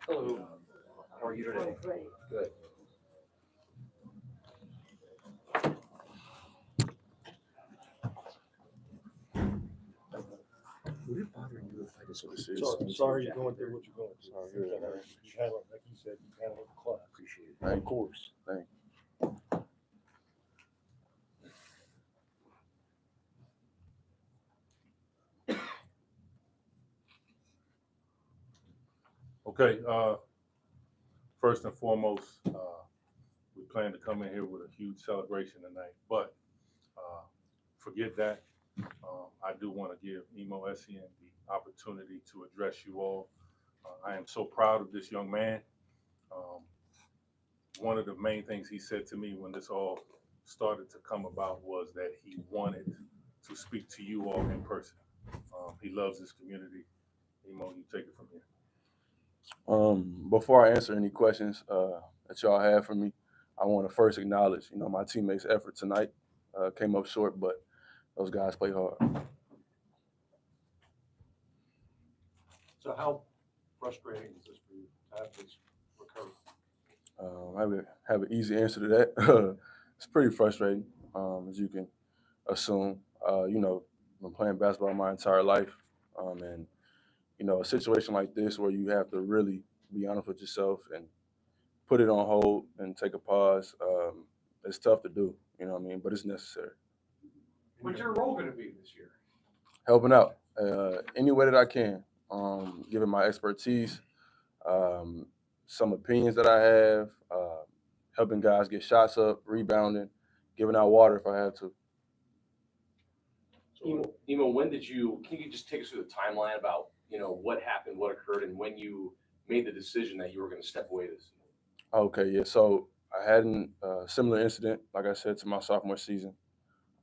Hello. How are you today? Good. Would it bother you if I just Sorry you're going through what you're going through. Sorry, you're right. You handle it, like you said, you handle it with class. appreciate it? Of course. Thank Okay, first and foremost, we plan to come in here with a huge celebration tonight, but forget that. I do want to give Imo Essien the opportunity to address you all. I am so proud of this young man. Um, one of the main things he said to me when this all started to come about was that he wanted to speak to you all in person. He loves this community. Imo, you take it from here. Before I answer any questions that y'all have for me, I want to first acknowledge, my teammates' effort tonight. Came up short, but those guys played hard. So how frustrating is this for you to have this recur? I have an easy answer to that. It's pretty frustrating, as you can assume. Been playing basketball my entire life, and a situation like this where you have to really be honest with yourself and put it on hold and take a pause. It's tough to do, but it's necessary. What's your role going to be this year? Helping out any way that I can, giving my expertise, some opinions that I have, helping guys get shots up, rebounding, giving out water if I have to. Imo, can you just take us through the timeline about, what happened, what occurred, and when you made the decision that you were going to step away this season? Okay, yeah. So I had a similar incident, like I said, to my sophomore season.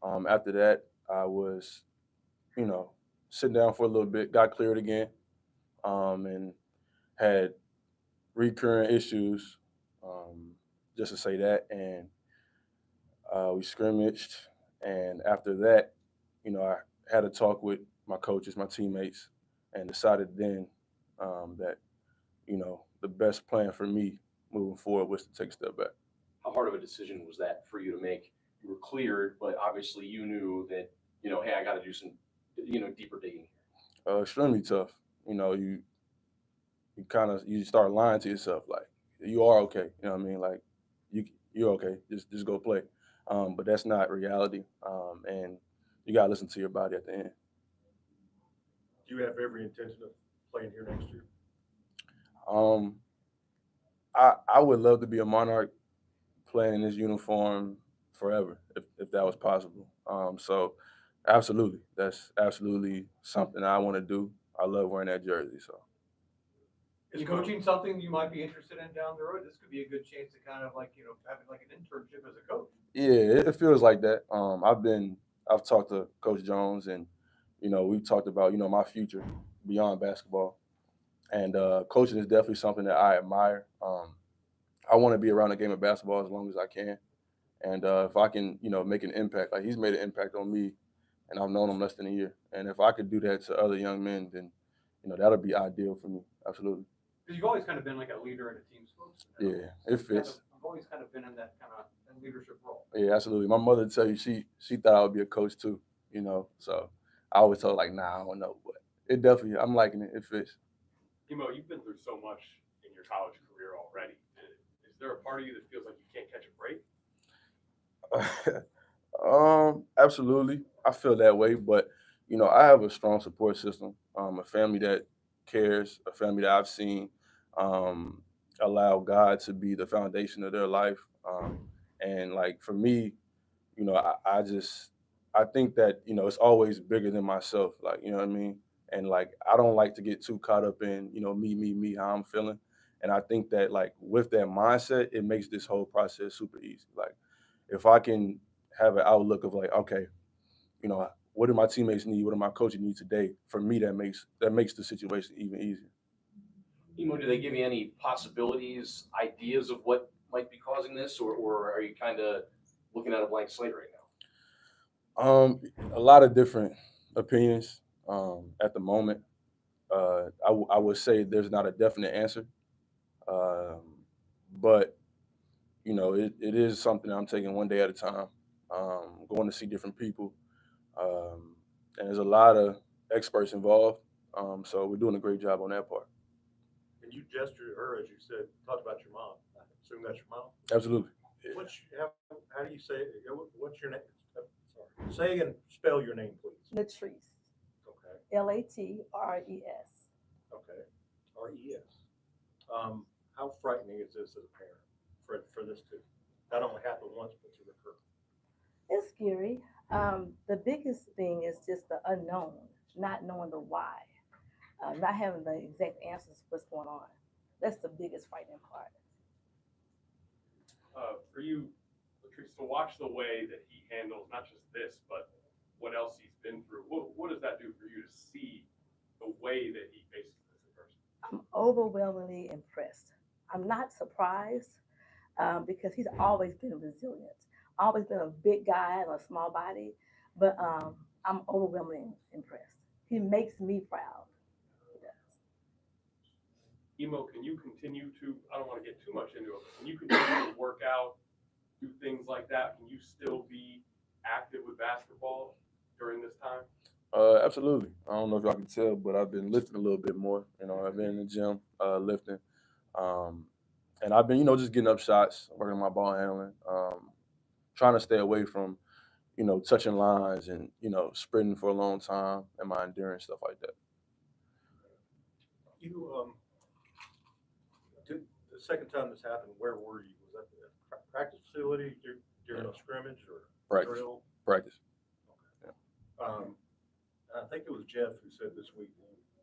After that, I was, you know, sitting down for a little bit, got cleared again, and had recurring issues, just to say that. And we scrimmaged, and after that, I had a talk with my coaches, my teammates, and decided then that the best plan for me moving forward was to take a step back. How hard of a decision was that for you to make? You were cleared, but obviously you knew that, hey, I got to do some, deeper digging here. Extremely tough. You start lying to yourself like you are okay. You know what I mean? Like you're okay. Just go play. But that's not reality. And you gotta listen to your body at the end. Do you have every intention of playing here next year? Um, I would love to be a Monarch playing in this uniform forever if that was possible. So absolutely, that's absolutely something I want to do. I love wearing that jersey. So Is coaching something you might be interested in down the road? This could be a good chance to kind of have like an internship as a coach. yeah, it feels like that. I've talked to Coach Jones, and we've talked about my future beyond basketball, and coaching is definitely something that I admire. I want to be around the game of basketball as long as I can, and if I can make an impact, like he's made an impact on me, and I've known him less than a year, and if I could do that to other young men, then that'll be ideal for me. Absolutely. Because you've always kind of been like a leader in a team sports. Yeah, it fits. I've always kind of been in that kind of leadership role. Yeah, absolutely. My mother tell you she thought I would be a coach too. So I always told her, like, nah, I don't know, but it definitely I'm liking it. It fits. Imo, you've been through so much in your college career already. Is there a part of you that feels like you can't catch a break? Absolutely. I feel that way, but I have a strong support system. A family that cares, a family that I've seen um, allow God to be the foundation of their life. And like for me, I think that it's always bigger than myself. Like what I mean. And like I don't like to get too caught up in me, how I'm feeling. And I think that like with that mindset, it makes this whole process super easy. Like if I can have an outlook of like, okay, what do my teammates need? What do my coaches need today? For me, that makes the situation even easier. Imo, do they give you any possibilities, ideas of what might be causing this, or are you kind of looking at a blank slate right now? A lot of different opinions at the moment. I would say there's not a definite answer. But you know, it is something I'm taking one day at a time. Going to see different people, and there's a lot of experts involved. So we're doing a great job on that part. And you gestured at her as you said, talked about your mom. I assume that's your mom. Absolutely. Yeah. How do you say it? What's your name? Sorry. Say and spell your name, please. Latres. Okay. Latres. Okay. R-E-S. How frightening is this as a parent for this to not only happen once but to recur? It's scary. The biggest thing is just the unknown, not knowing the why, not having the exact answers to what's going on. That's the biggest frightening part. For you, Latrice, to watch the way that he handles not just this, but what else he's been through, what does that do for you to see the way that he faces this in person? I'm overwhelmingly impressed. I'm not surprised because he's always been resilient, always been a big guy and a small body, but I'm overwhelmingly impressed. He makes me proud. He does. Imo, can you continue to, I don't want to get too much into it, but can you continue to work out, do things like that? Can you still be active with basketball during this time? Absolutely. I don't know if y'all can tell, but I've been lifting a little bit more. You know, I've been in the gym lifting, and I've been, you know, just getting up shots, working my ball handling, trying to stay away from, you know, touching lines and, you know, sprinting for a long time and my endurance, stuff like that. You the second time this happened, where were you? Was that the practice facility during a scrimmage or Practice. drill? Practice. Okay. And I think it was Jeff who said this week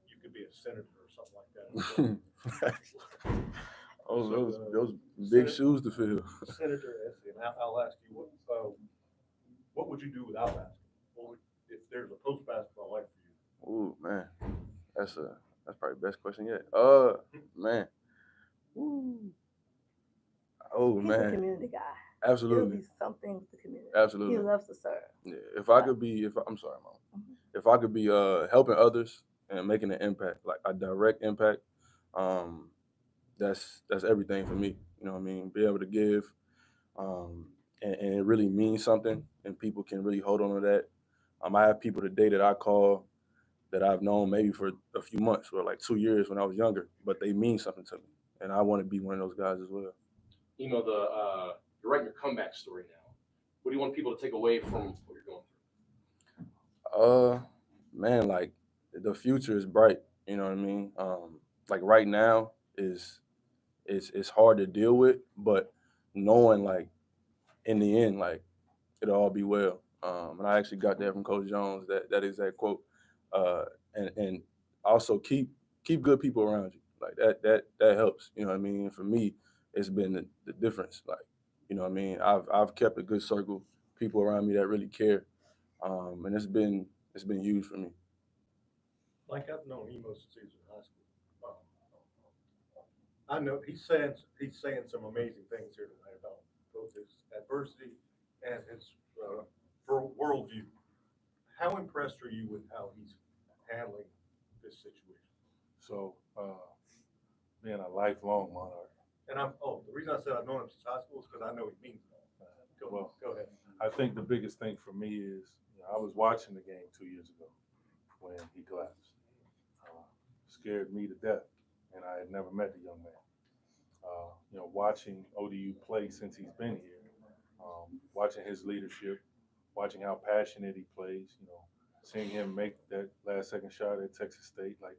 you could be a senator or something like that. those big shoes to fill. Senator Essien, I'll ask you what would you do without basketball? If there's a post basketball life for you? Ooh, man, that's probably the best question yet. Man, ooh, oh He's a man, community guy. absolutely, He'll be something with the community. absolutely. He loves to serve. Yeah, if I could be, I'm sorry, Mom. If I could be helping others and making an impact, like a direct impact, that's everything for me. You know what I mean? Be able to give, and it really means something, and people can really hold on to that. I have people today that I call that I've known maybe for a few months or like 2 years when I was younger, but they mean something to me, and I want to be one of those guys as well. Imo, you're writing your comeback story now. What do you want people to take away from what you're going through? Man, like the future is bright. You know what I mean? Like right now is it's hard to deal with, but knowing like in the end, like it'll all be well. And I actually got that from Coach Jones, that exact quote. And also keep good people around you. Like that helps. You know what I mean? And for me, it's been the difference. Like, you know what I mean? I've kept a good circle, people around me that really care. And it's been huge for me. Like I've known Imo since he was in high school. I know he's saying some amazing things here tonight about both his adversity and his worldview. How impressed are you with how he's handling this situation? So, being a lifelong Monarch. And the reason I said I've known him since high school is because I know he means it all. Go ahead. I think the biggest thing for me is, you know, I was watching the game 2 years ago when he collapsed. Scared me to death, and I had never met the young man. You know, watching ODU play since he's been here, watching his leadership, watching how passionate he plays, you know, seeing him make that last second shot at Texas State, like,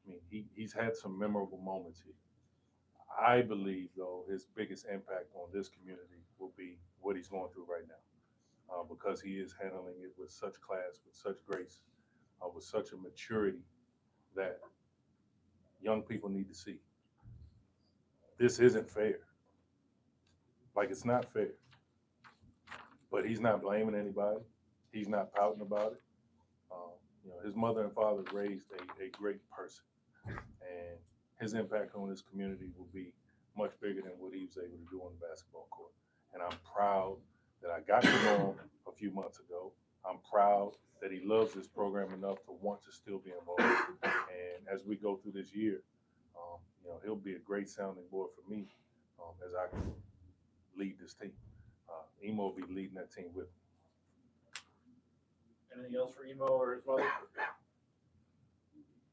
I mean, he's had some memorable moments here. I believe, though, his biggest impact on this community will be what he's going through right now, because he is handling it with such class, with such grace, with such a maturity that young people need to see. This isn't fair. Like, it's not fair. But he's not blaming anybody. He's not pouting about it. You know, his mother and father raised a great person, and his impact on this community will be much bigger than what he was able to do on the basketball court. And I'm proud that I got to know him a few months ago. I'm proud that he loves this program enough to want to still be involved. And as we go through this year, you know, he'll be a great sounding board for me as I lead this team. Imo will be leading that team with me. Anything else for Imo or his mother?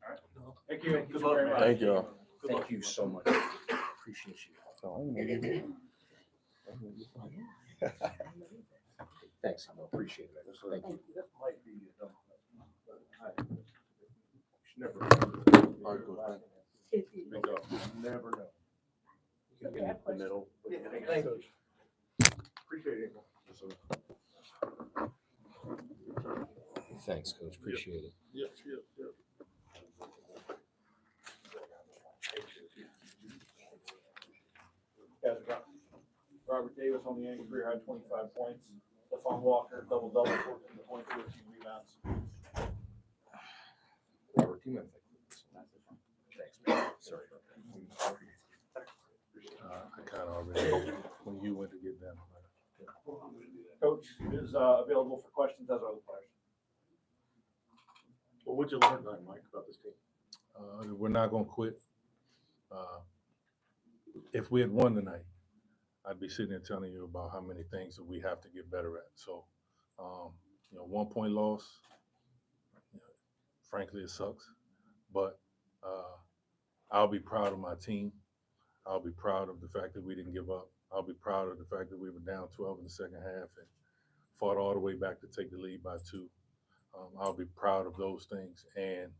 All right. Thank you. Good luck, very man. much. Thank y'all. Good luck. Thank you so much. Appreciate you. Thanks, Imo. Appreciate it. Thank you. This might be a dumb question, but you never All right, cool. never know. The middle. Yeah, thank you. Appreciate it. Thanks, Coach. Appreciate it. Yep. Guys, we got Robert Davis on the end, career high 25 points. Stephaun Walker, double-double, 14 points, 13 rebounds. Robert, do you mind if I click this? Thanks, man. Sorry about that. I kind of already, when you went to get them. Coach is available for questions as are the players. Well, what'd you learn tonight, Mike, about this team? We're not going to quit. If we had won tonight, I'd be sitting there telling you about how many things that we have to get better at. So, 1 point loss, frankly, it sucks. But I'll be proud of my team. I'll be proud of the fact that we didn't give up. I'll be proud of the fact that we were down 12 in the second half and fought all the way back to take the lead by 2. I'll be proud of those things, and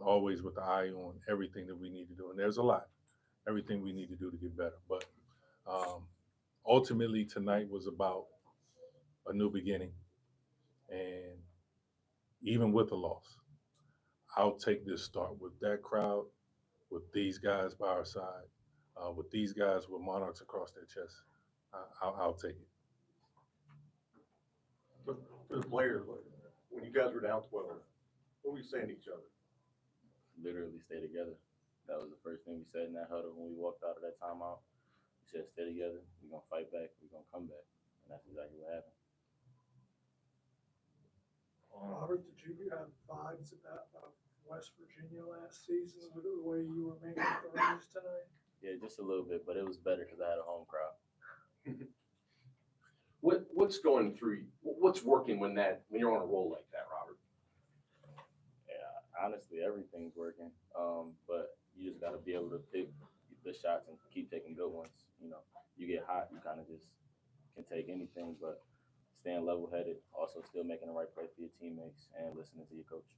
always with the eye on everything that we need to do. And there's a lot, everything we need to do to get better. But ultimately, tonight was about a new beginning. And even with a loss, I'll take this start with that crowd, with these guys by our side, with these guys with monarchs across their chests. I'll take it. For the players, when you guys were down 12, what were you saying to each other? Literally stay together. That was the first thing we said in that huddle when we walked out of that timeout. We said, stay together. We're going to fight back. We're going to come back. And that's exactly what happened. Robert, did you have vibes about West Virginia last season with the way you were making throws tonight? Yeah, just a little bit, but it was better because I had a home crowd. What's going through? What's working when you're on a roll like that, Robert? Yeah, honestly, everything's working. But you just got to be able to pick the shots and keep taking good ones. You get hot, you kind of just can take anything, but staying level-headed, also still making the right play for your teammates and listening to your coach.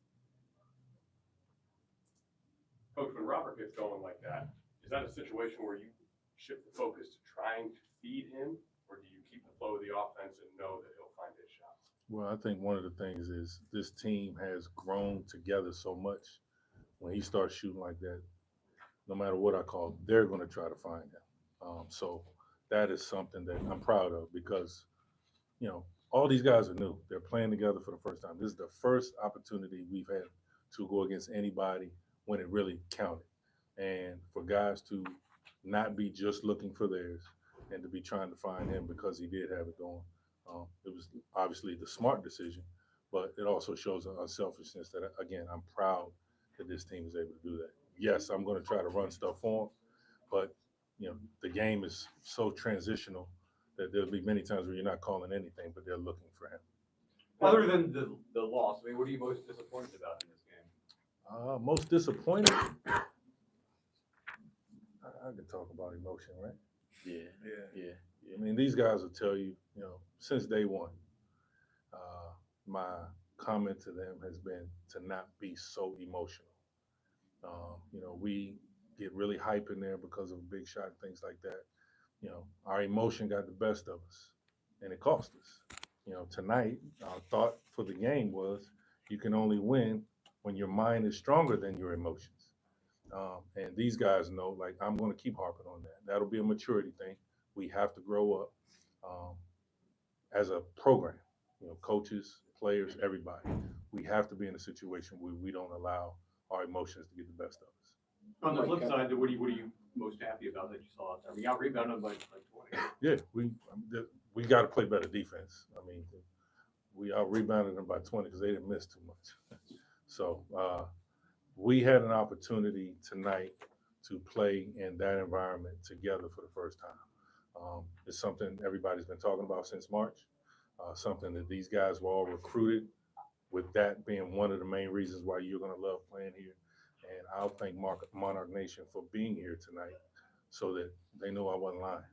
Coach, when Robert gets going like that, is that a situation where you shift the focus to trying to feed him, or do you keep the flow of the offense and know that he'll find his shots? Well, I think one of the things is this team has grown together so much. When he starts shooting like that, no matter what I call, they're going to try to find him. So that is something that I'm proud of because, all these guys are new. They're playing together for the first time. This is the first opportunity we've had to go against anybody when it really counted. And for guys to not be just looking for theirs and to be trying to find him because he did have it going. It was obviously the smart decision, but it also shows an unselfishness that, again, I'm proud that this team is able to do that. Yes, I'm going to try to run stuff on, but, the game is so transitional that there'll be many times where you're not calling anything, but they're looking for him. Other than the loss, I mean, what are you most disappointed about in this game? Most disappointed? I can talk about emotion, right? Yeah. I mean, these guys will tell you, since day one, my comment to them has been to not be so emotional. We get really hype in there because of a big shot and things like that. Our emotion got the best of us, and it cost us. Tonight, our thought for the game was you can only win when your mind is stronger than your emotions. And these guys know, I'm going to keep harping on that. That'll be a maturity thing. We have to grow up as a program, coaches, players, everybody. We have to be in a situation where we don't allow our emotions to get the best of us. On the flip side, what are you most happy about that you saw out there? We got rebounded by 20. Yeah, we got to play better defense. I mean, we out rebounded them by 20 because they didn't miss too much. So we had an opportunity tonight to play in that environment together for the first time. It's something everybody's been talking about since March, something that these guys were all recruited with, that being one of the main reasons why you're going to love playing here. And I'll thank Monarch Nation for being here tonight so that they know I wasn't lying.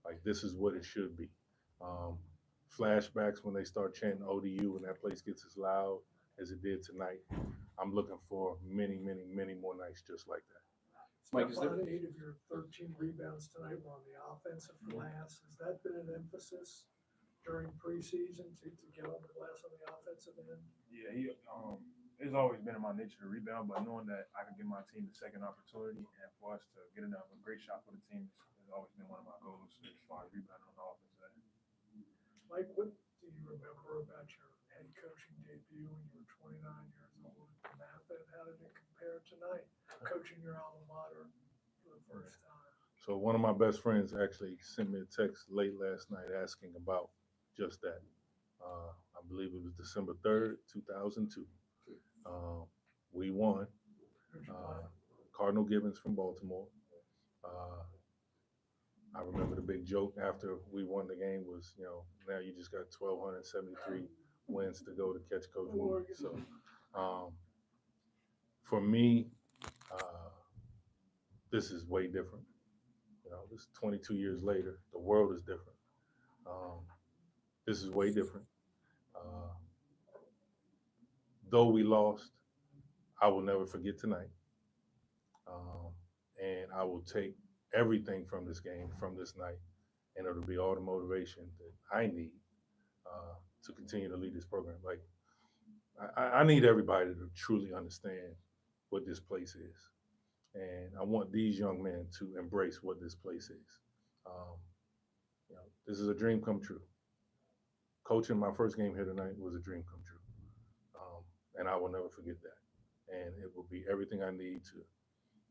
Like, this is what it should be. Flashbacks when they start chanting ODU and that place gets as loud as it did tonight. I'm looking for many, many, many more nights just like that. Mike, is there- Stephaun, 8 of your 13 rebounds tonight were on the offensive glass. Has that been an emphasis during preseason to get on the glass on the offensive end? Yeah, it's always been in my nature to rebound, but knowing that I can give my team the second opportunity and for us to get a great shot for the team has always been one of my goals as far as rebounding on the offensive end. Mike, what do you remember about your head coaching debut when you were 29 years old at Math, and how did it compare tonight, coaching your alma mater for the first time? So one of my best friends actually sent me a text late last night asking about just that. I believe it was December 3rd, 2002. We won. Cardinal Gibbons from Baltimore. I remember the big joke after we won the game was, now you just got 1,273 wins to go to catch Coach Wood. So for me, this is way different. This 22 years later, the world is different. This is way different. Though we lost, I will never forget tonight. And I will take everything from this game, from this night, and it'll be all the motivation that I need to continue to lead this program. Like, I need everybody to truly understand what this place is. And I want these young men to embrace what this place is. This is a dream come true. Coaching my first game here tonight was a dream come true. And I will never forget that. And it will be everything I need to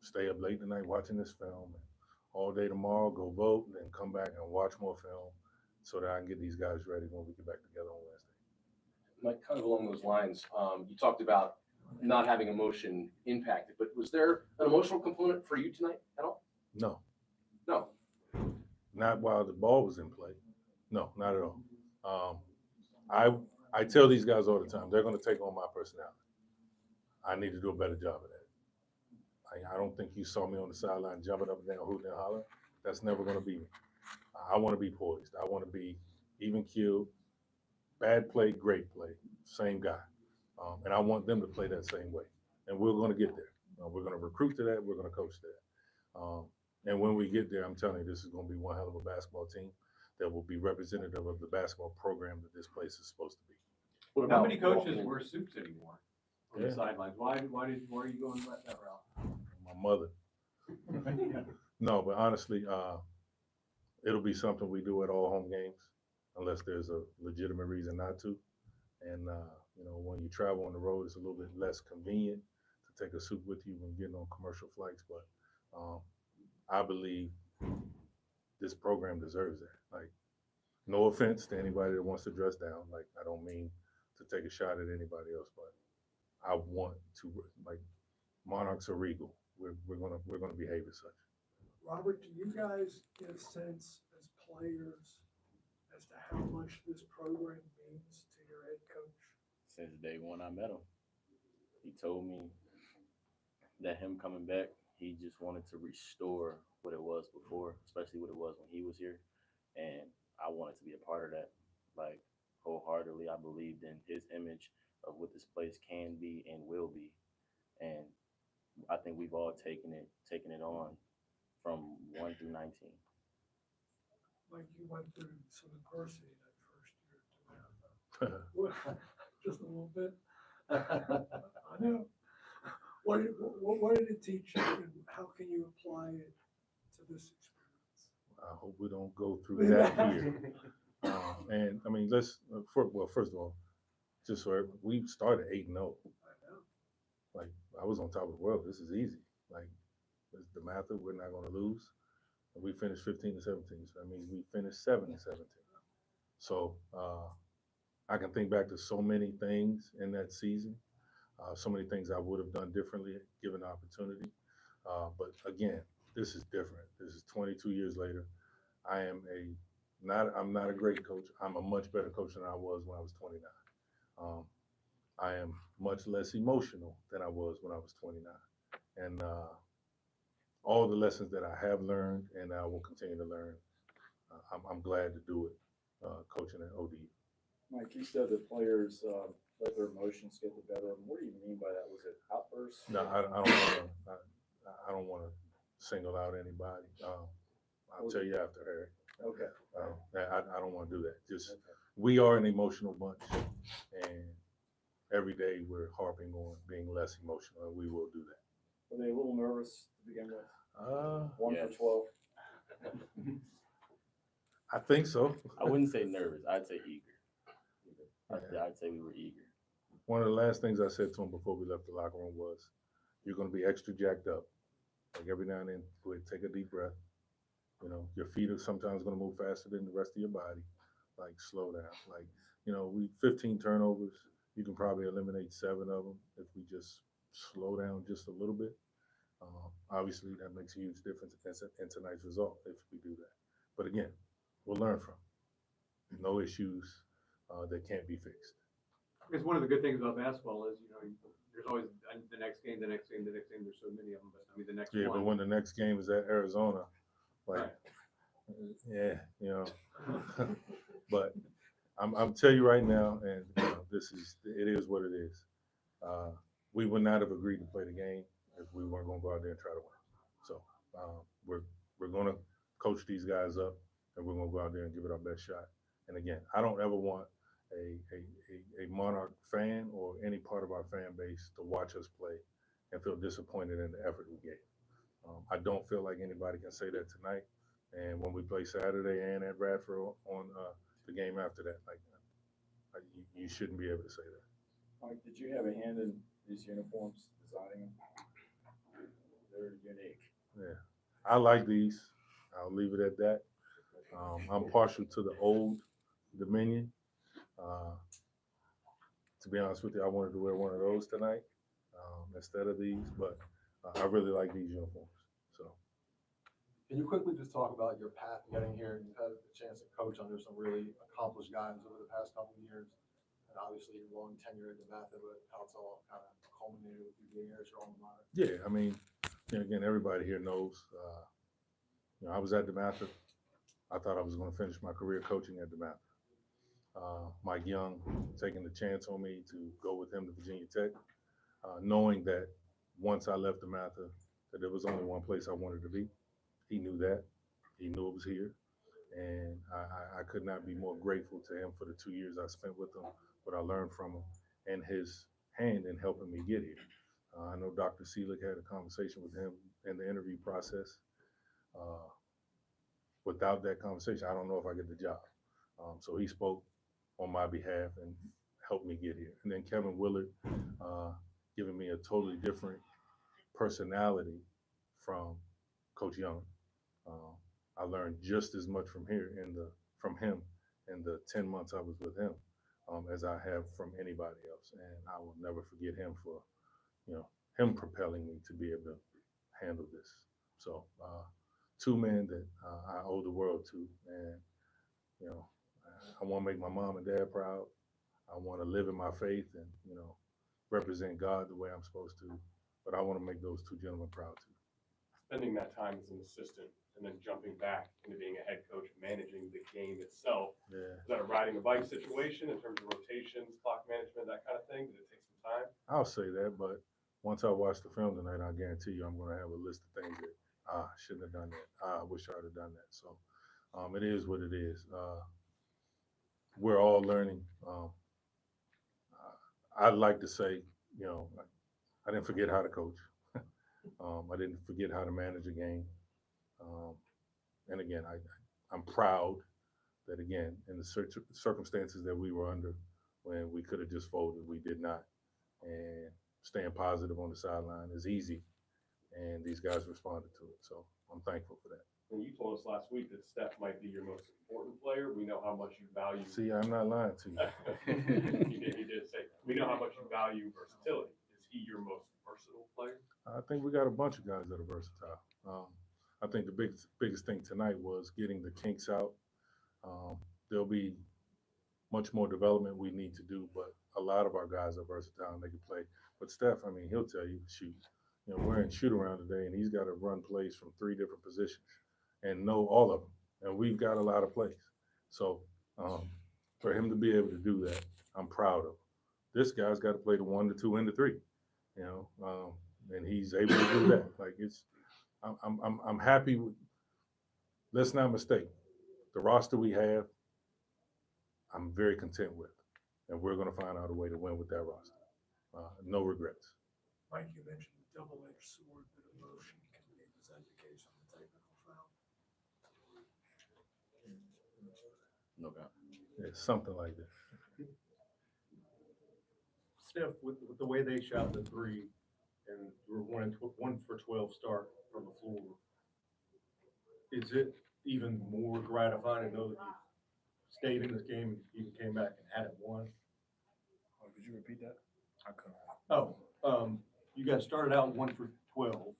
stay up late tonight watching this film, and all day tomorrow go vote, and then come back and watch more film so that I can get these guys ready when we get back together on Wednesday. Mike, kind of along those lines, you talked about not having emotion impacted, but was there an emotional component for you tonight at all? No. No. Not while the ball was in play. No, not at all. I tell these guys all the time, they're going to take on my personality. I need to do a better job of that. I don't think you saw me on the sideline jumping up and down, hooting and hollering. That's never going to be me. I want to be poised. I want to be even keeled. Bad play, great play, same guy. And I want them to play that same way. And we're going to get there. We're going to recruit to that. We're going to coach to that. And when we get there, I'm telling you, this is going to be one hell of a basketball team that will be representative of the basketball program that this place is supposed to be. What about How many coaches wear suits anymore on the Yeah. sidelines? Why are you going that route? My mother. No, but honestly, it'll be something we do at all home games, unless there's a legitimate reason not to. And when you travel on the road, it's a little bit less convenient to take a suit with you when you're getting on commercial flights. But I believe this program deserves that. Like, no offense to anybody that wants to dress down. Like, I don't mean to take a shot at anybody else, but I want to, like, Monarchs are regal. We're gonna behave as such. Robert, do you guys get a sense as players as to how much this program means to your head coach? Since day one I met him, he told me that him coming back, he just wanted to restore what it was before, especially what it was when he was here. And I wanted to be a part of that. Like, wholeheartedly, I believed in his image of what this place can be and will be. And I think we've all taken it on from 1 through 19. Like, you went through some adversity that first year to Math. Just a little bit. I know. What did it teach you, and how can you apply it to this experience? I hope we don't go through that here. And I mean, first of all, just so we started 8-0. I know. Like, I was on top of the world. This is easy. Like, it's the math of we're not going to lose. And we finished 15-17. So that means we finished 7-17. So I can think back to so many things in that season, so many things I would have done differently given the opportunity. But again, this is different. This is 22 years later. I'm not a great coach. I'm a much better coach than I was when I was 29. I am much less emotional than I was when I was 29. And all the lessons that I have learned and I will continue to learn, I'm glad to do it coaching at ODU. Mike, you said that players let their emotions get the better of them. What do you mean by that? Was it outbursts? No, I don't want to single out anybody. I'll tell you after, Harry. Okay. I don't want to do that. Just we are an emotional bunch, and every day we're harping on being less emotional, and we will do that. Were they a little nervous to begin with? 1 yes. for 12. I think so. I wouldn't say nervous. I'd say eager. I'd say we were eager. One of the last things I said to him before we left the locker room was, "You're going to be extra jacked up. Like every now and then, go ahead, take a deep breath. You know, your feet are sometimes going to move faster than the rest of your body. Like, slow down. Like, you know, 15 turnovers. You can probably eliminate 7 of them if we just slow down just a little bit. Obviously, that makes a huge difference in tonight's result if we do that. But again, we'll learn from it. No issues that can't be fixed." Because one of the good things about basketball is, you know, there's always the next game, the next game, the next game. There's so many of them, but I mean, the next Yeah, one. but when the next game is at Arizona, like, Right. yeah, you know. But I'm telling you right now, and you know, it is what it is. We would not have agreed to play the game if we weren't going to go out there and try to win. So we're going to coach these guys up, and we're going to go out there and give it our best shot. And again, I don't ever want a Monarch fan or any part of our fan base to watch us play and feel disappointed in the effort we gave. I don't feel like anybody can say that tonight. And when we play Saturday and at Bradford on the game after that, you shouldn't be able to say that. Mike, did you have a hand in these uniforms, designing them? They're unique. Yeah, I like these. I'll leave it at that. I'm partial to the old Dominion. To be honest with you, I wanted to wear one of those tonight instead of these, but I really like these uniforms. So, Can you quickly just talk about your path getting here? You've had a chance to coach under some really accomplished guys over the past couple of years. And obviously your long tenure at DeMatha, but how it's all kind of culminated with you being here at your alma mater. yeah, I mean, you know, again, everybody here knows, you know, I was at DeMatha. I thought I was going to finish my career coaching at DeMatha. Mike Young taking the chance on me to go with him to Virginia Tech, knowing that once I left DeMatha, that there was only one place I wanted to be. He knew that. He knew it was here. And I could not be more grateful to him for the 2 years I spent with him, what I learned from him, and his hand in helping me get here. I know Dr. Seelig had a conversation with him in the interview process. Without that conversation, I don't know if I get the job. So he spoke on my behalf and helped me get here. And then Kevin Willard giving me a totally different personality from Coach Young. I learned just as much from him in the 10 months I was with him as I have from anybody else. And I will never forget him for, you know, him propelling me to be able to handle this. So 2 men that I owe the world to. And, you know, I want to make my mom and dad proud. I want to live in my faith and, you know, represent God the way I'm supposed to. But I want to make those 2 gentlemen proud too. Spending that time as an assistant and then jumping back into being a head coach, managing the game itself. Yeah. Is that a riding a bike situation in terms of rotations, clock management, that kind of thing? Did it take some time? I'll say that, but once I watch the film tonight, I guarantee you I'm going to have a list of things that I shouldn't have done that. I wish I would have done that. So it is what it is. We're all learning. I'd like to say, you know, I didn't forget how to coach. I didn't forget how to manage a game. And again, I'm proud that, again, in the circumstances that we were under when we could have just folded, we did not. And staying positive on the sideline is easy. And these guys responded to it. So I'm thankful for that. And you told us last week that Steph might be your most important player. We know how much you value. See, I'm not lying to you. You did say that. We know how much you value versatility. Is he your most versatile player? I think we got a bunch of guys that are versatile. I think the biggest thing tonight was getting the kinks out. There'll be much more development we need to do, but a lot of our guys are versatile and they can play. But Steph, I mean, he'll tell you, shoot, you know, we're in shoot around today and he's got to run plays from 3 different positions and know all of them. And we've got a lot of plays. So for him to be able to do that, I'm proud of him. This guy's got to play the 1, the 2, and the 3, you know, and he's able to do that. Like I'm happy with. Let's not mistake the roster we have. I'm very content with, and we're going to find out a way to win with that roster. No regrets. Mike, you mentioned double-edged sword, bit of motion. Was that the case on the technical foul? No doubt. Yeah, something like that. Steph, with the way they shot the 3, and you were 1 for 12 start from the floor, is it even more gratifying to know that you stayed in this game and even came back and had it won? Oh, could you repeat that? I couldn't. Oh, you guys started out 1 for 12.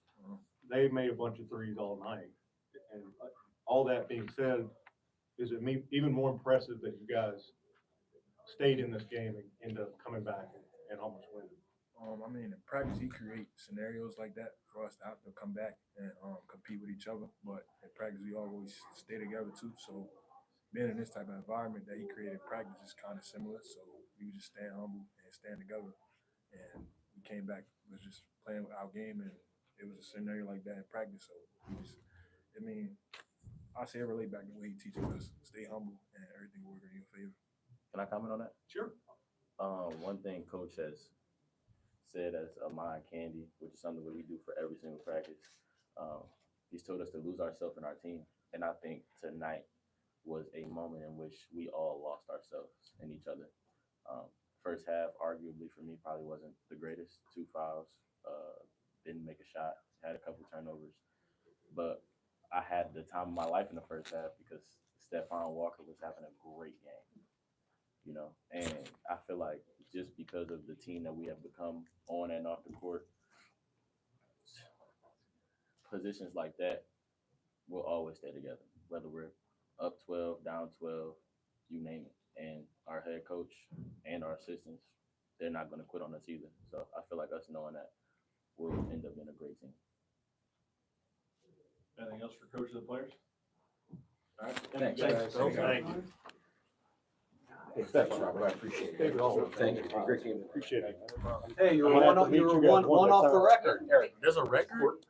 They made a bunch of threes all night. And all that being said, is it even more impressive that you guys stayed in this game and ended up coming back and almost winning? I mean, in practice, he creates scenarios like that for us to have to come back and compete with each other. But in practice, we always stay together too. So being in this type of environment that he created in practice is kind of similar. So we just stand humble and stand together. And we came back, was just playing with our game, and it was a scenario like that in practice. So we just, I mean, I say it relate back to the way he teaches us: stay humble, and everything will work in your favor. Can I comment on that? Sure. One thing Coach has said as a mind candy, which is something that we do for every single practice. He's told us to lose ourselves in our team, and I think tonight was a moment in which we all lost ourselves in each other. First half, arguably for me, probably wasn't the greatest. 2 fouls, didn't make a shot, had a couple turnovers, but I had the time of my life in the first half because Stephaun Walker was having a great game, you know, and I feel like just because of the team that we have become on and off the court, positions like that will always stay together, whether we're up 12, down 12, you name it. And our head coach and our assistants, they're not going to quit on us either. So I feel like us knowing that we'll end up being a great team. Anything else for coach of the players? All right. Thanks. Thank you. Hey, thanks, Robert. I appreciate it. Thank you. Great game. Appreciate it. Hey, you I'm were gonna have one, to meet you were you guys one one off more the time. record. There's a record?